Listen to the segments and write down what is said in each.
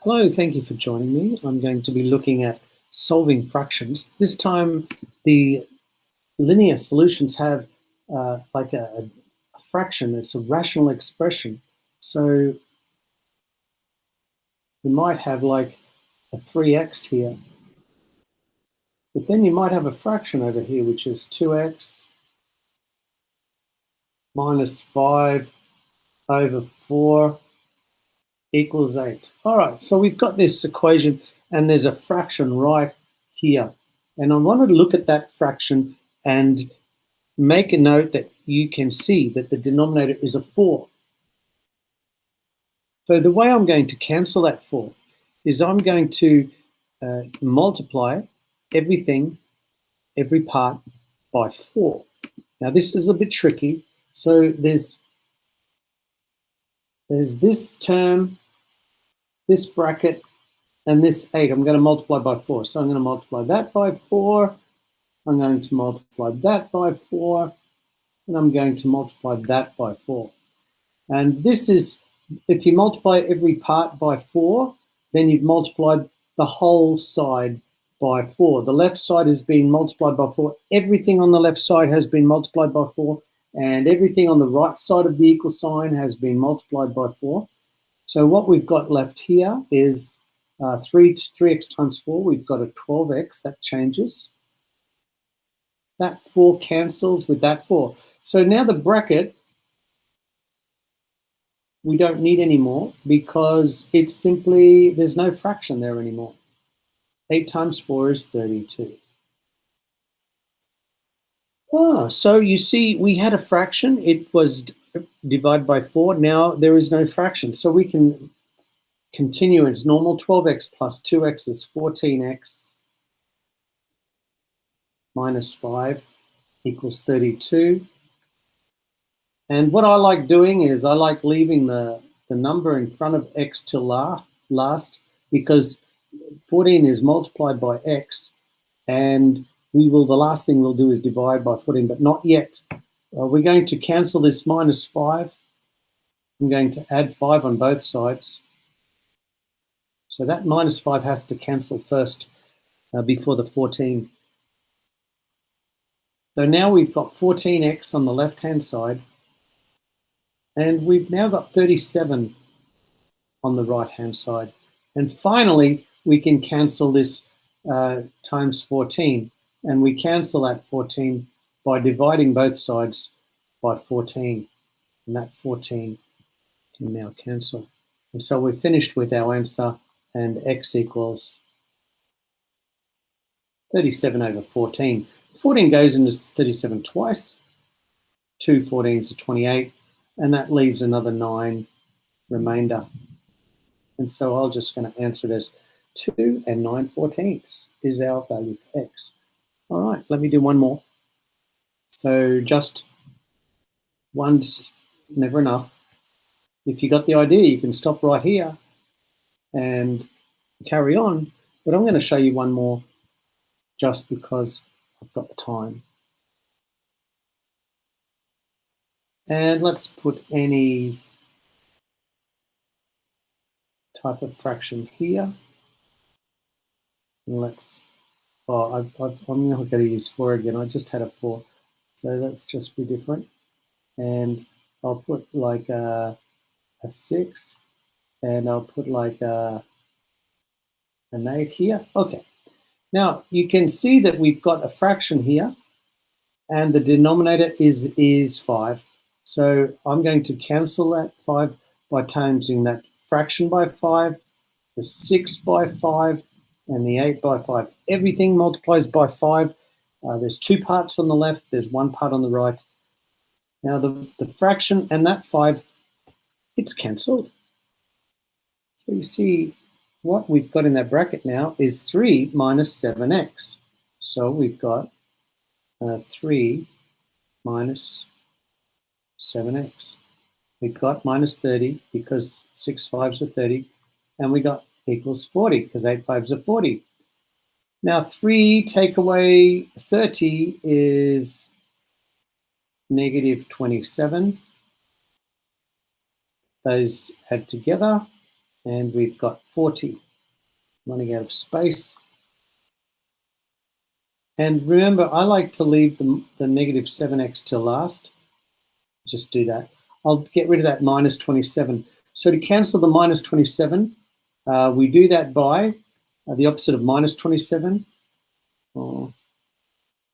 Hello, thank you for joining me. I'm going to be looking at solving fractions. This time the linear solutions have like a fraction. It's a rational expression. So you might have like a 3x here. But then you might have a fraction over here, which is 2x minus 5 over 4 equals 8. All right, so we've got this equation, and there's a fraction right here. And I want to look at that fraction and make a note that you can see that the denominator is a 4. So the way I'm going to cancel that 4 is I'm going to multiply everything, every part, by 4. Now this is a bit tricky. So there's this term, this bracket, and this 8. I'm going to multiply by 4. So I'm going to multiply that by 4. I'm going to multiply that by 4. And I'm going to multiply that by 4. And this is, if you multiply every part by 4, then you've multiplied the whole side by 4. The left side has been multiplied by 4. Everything on the left side has been multiplied by 4. And everything on the right side of the equal sign has been multiplied by 4. So what we've got left here is 3x times 4. We've got a 12x. That changes. That 4 cancels with that 4. So now the bracket we don't need anymore because it's simply, there's no fraction there anymore. 8 times 4 is 32. So you see, we had a fraction. It was divided by 4. Now there is no fraction. So we can continue as normal. 12x plus 2x is 14x minus 5 equals 32. And what I like doing is I like leaving the number in front of x till last because 14 is multiplied by x, and the last thing we'll do is divide by 14, but not yet. We're going to cancel this minus 5. I'm going to add 5 on both sides. So that minus 5 has to cancel first before the 14. So now we've got 14x on the left-hand side, and we've now got 37 on the right-hand side. And finally, we can cancel this times 14. And we cancel that 14 by dividing both sides by 14. And that 14 can now cancel. And so we're finished with our answer, and x equals 37 over 14. 14 goes into 37 twice. 2 14s are 28. And that leaves another 9 remainder. And so I'm just going to answer it as 2 and 9/14 is our value for x. All right, let me do one more. So just one's never enough. If you got the idea, you can stop right here and carry on. But I'm going to show you one more just because I've got the time. And let's put any type of fraction here. And let's, I'm not going to use 4 again. I just had a 4. So let's just be different. And I'll put like a 6. And I'll put like an 8 here. Okay. Now you can see that we've got a fraction here. And the denominator is 5. So I'm going to cancel that 5 by timesing that fraction by 5, the 6 by 5, and the 8 by 5. Everything multiplies by 5. There's 2 parts on the left. There's 1 part on the right. Now the fraction and that 5, it's cancelled. So you see what we've got in that bracket now is 3 minus 7x. So we've got 3 minus 7x. We got minus 30 because 6 5s are 30, and we got equals 40 because 8 5s are 40. Now 3 take away 30 is negative 27. Those add together, And we've got 40, running out of space. And remember, I like to leave the negative 7x till last. Just do that. I'll get rid of that minus 27. So to cancel the minus 27, we do that by the opposite of minus 27. Oh,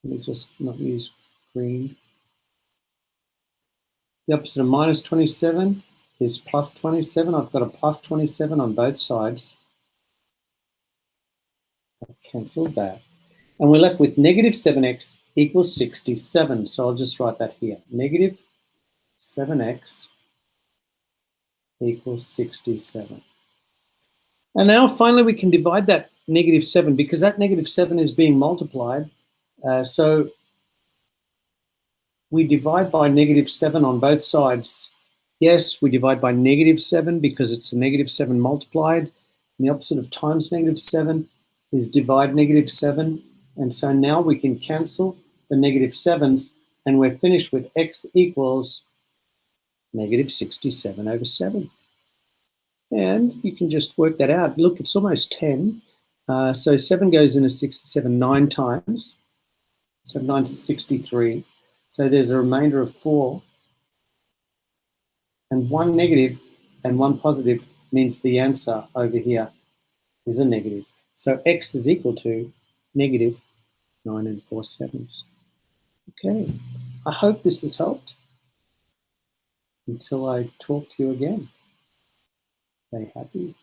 let me just not use green. The opposite of minus 27 is plus 27. I've got a plus 27 on both sides. That cancels that. And we're left with negative 7x equals 67. So I'll just write that here. Negative 7x equals 67. And now finally we can divide that negative 7 because that negative 7 is being multiplied. So we divide by negative 7 on both sides. Yes, we divide by negative 7 because it's a negative 7 multiplied. And the opposite of times negative 7 is divide negative 7. And so now we can cancel the negative 7s and we're finished with x equals negative 67 over 7. And you can just work that out. Look, it's almost 10. So 7 goes into 67 9 times. So 9 is 63. So there's a remainder of 4. And 1 negative and 1 positive means the answer over here is a negative. So x is equal to negative 9 4/7. Okay, I hope this has helped. Until I talk to you again, stay happy.